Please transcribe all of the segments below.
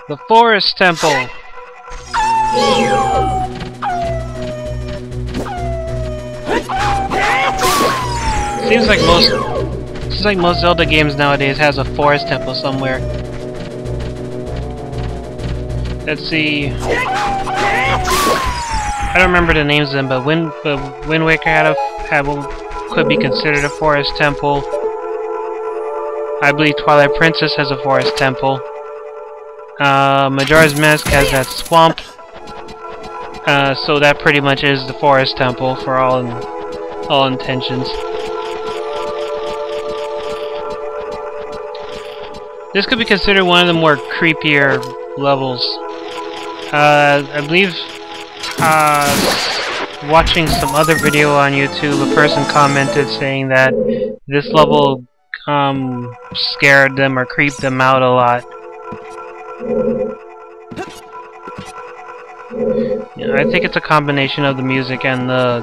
The Forest Temple. Seems like most Zelda games nowadays has a forest temple somewhere. Let's see. I don't remember the names of them, but Wind Waker had what could be considered a forest temple. I believe Twilight Princess has a forest temple. Majora's Mask has that swamp. So that pretty much is the forest temple for all intentions. This could be considered one of the more creepier levels. I believe watching some other video on YouTube, a person commented saying that this level scared them or creeped them out a lot. Yeah, I think it's a combination of the music and the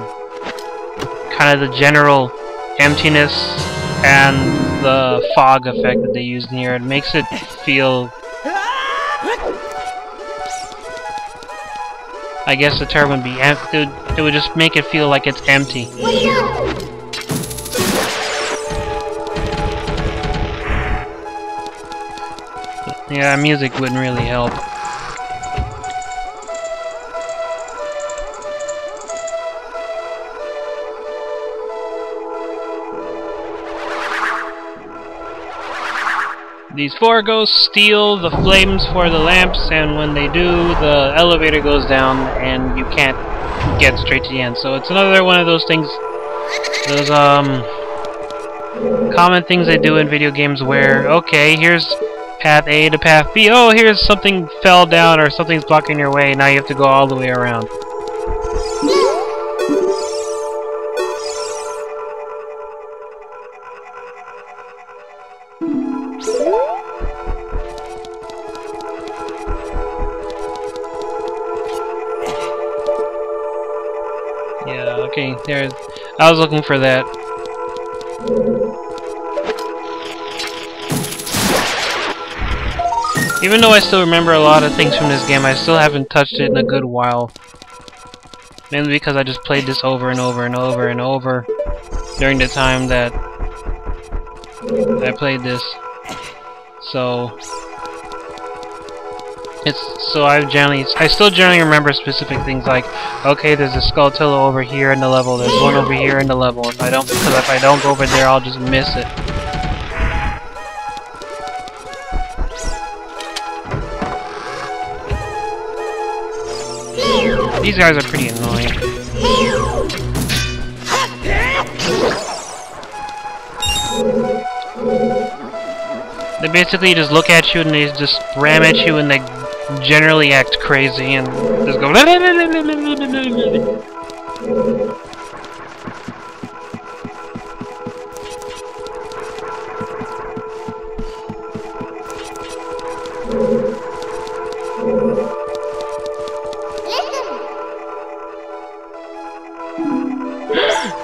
kind of the general emptiness and the fog effect that they used in here. It makes it feel, I guess the term would be empty. It would just make it feel like it's empty. Yeah, music wouldn't really help. These four ghosts steal the flames for the lamps, and when they do, the elevator goes down and you can't get straight to the end. So it's another one of those things, those common things they do in video games where, okay, here's path A to path B. Oh, here's something fell down or something's blocking your way. Now you have to go all the way around. Yeah, okay, there. I was looking for that. Even though I still remember a lot of things from this game, I still haven't touched it in a good while. Mainly because I just played this over and over and over and over during the time that I played this. So I still generally remember specific things like, okay, there's a Skulltula over here in the level, there's one over here in the level. Because if I don't go over there, I'll just miss it. These guys are pretty annoying. They basically just look at you and they just ram at you and they generally act crazy and just go.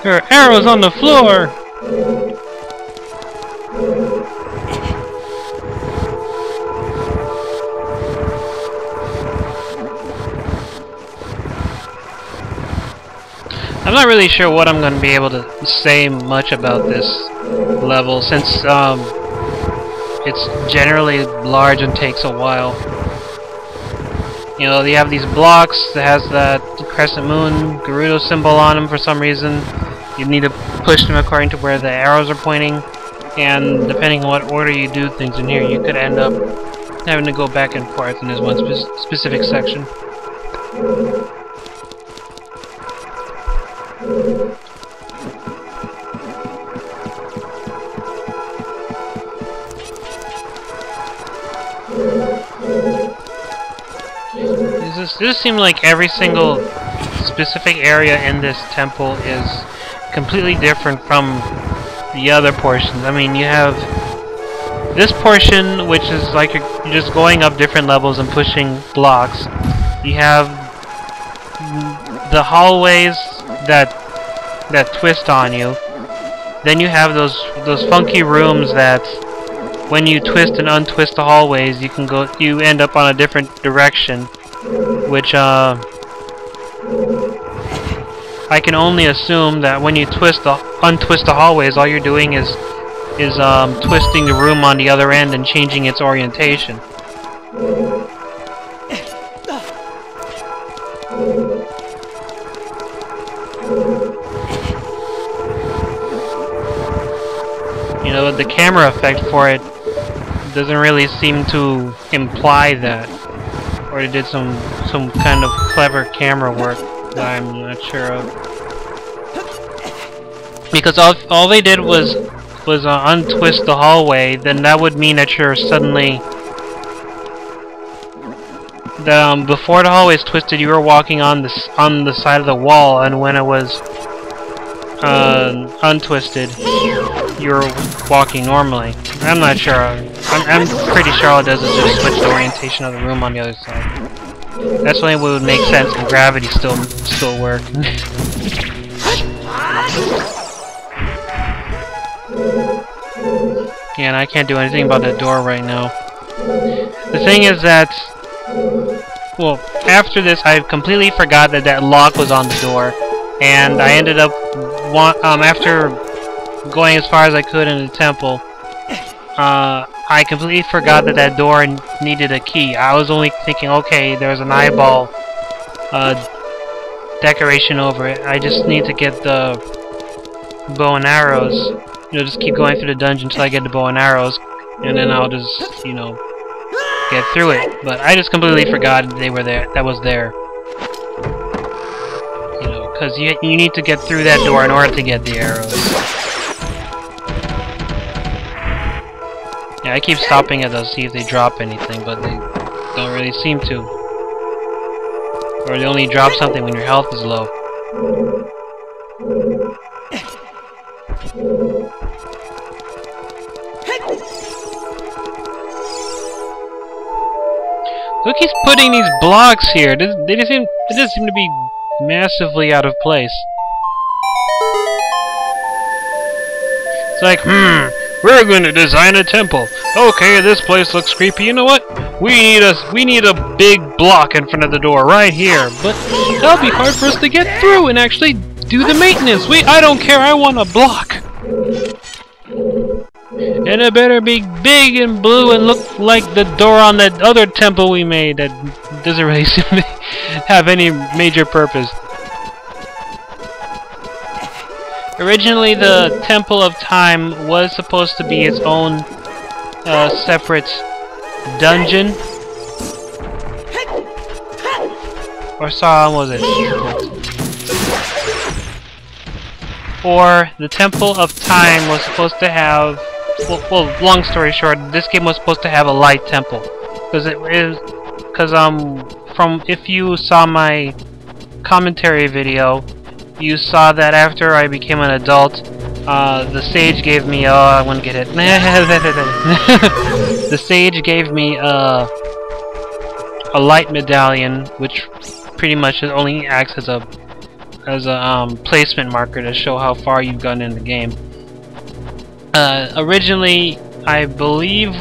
There are arrows on the floor! I'm not really sure what I'm going to be able to say much about this level since it's generally large and takes a while. You know, you have these blocks that has that crescent moon, Gerudo symbol on them for some reason. You need to push them according to where the arrows are pointing, and depending on what order you do things in here, you could end up having to go back and forth in this one specific section. This seems like every single specific area in this temple is completely different from the other portions. I mean, you have this portion, which is like you're just going up different levels and pushing blocks. You have the hallways that twist on you. Then you have those funky rooms that when you twist and untwist the hallways, you end up on a different direction, which I can only assume that when you untwist the hallways, all you're doing is twisting the room on the other end and changing its orientation. You know, the camera effect for it doesn't really seem to imply that, or it did some kind of clever camera work that I'm not sure of. Because all they did was untwist the hallway, then that would mean that you're suddenly before the hallway is twisted, you were walking on the side of the wall, and when it was untwisted, you're walking normally. I'm not sure. I'm pretty sure all it does is just switch the orientation of the room on the other side. That's only what would make sense, and gravity still work. Yeah, and I can't do anything about that door right now. The thing is that, well, after this, I completely forgot that lock was on the door, and I ended up after going as far as I could in the temple, I completely forgot that door needed a key. I was only thinking, okay, there's an eyeball decoration over it. I just need to get the bow and arrows. You know, just keep going through the dungeon until I get the bow and arrows, and then I'll just, you know, get through it. But I just completely forgot they were there. That was there. You know, because you need to get through that door in order to get the arrows. Yeah, I keep stopping at those to see if they drop anything, but they don't really seem to. Or they only drop something when your health is low. Look, he's putting these blocks here. It doesn't seem to be massively out of place. It's like, we're going to design a temple. Okay, this place looks creepy. You know what? We need a big block in front of the door right here. But that'll be hard for us to get through and actually do the maintenance. I don't care. I want a block. And it better be big and blue and look like the door on that other temple we made that doesn't really seem to have any major purpose. Originally, the Temple of Time was supposed to be its own separate dungeon. Or was it? Or the Temple of Time was supposed to have... Well, long story short, this game was supposed to have a light temple. From if you saw my commentary video, you saw that after I became an adult, the sage gave me I want to get it. The sage gave me a light medallion, which pretty much only acts as a placement marker to show how far you've gone in the game. Originally, I believe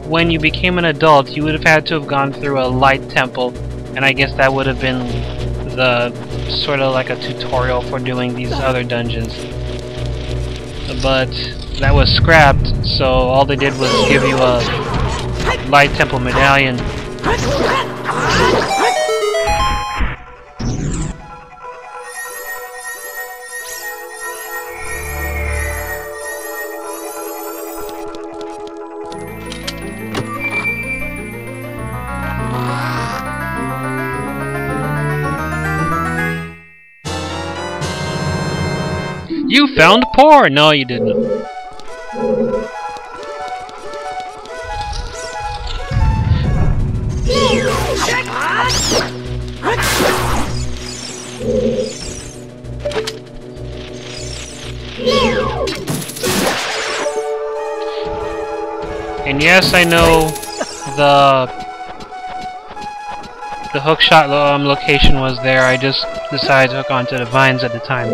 when you became an adult, you would have had to have gone through a light temple, and I guess that would have been the sort of like a tutorial for doing these other dungeons. But that was scrapped, so all they did was give you a light temple medallion. You found porn! No, you didn't. And yes, I know the hookshot location was there. I just decided to hook onto the vines at the time.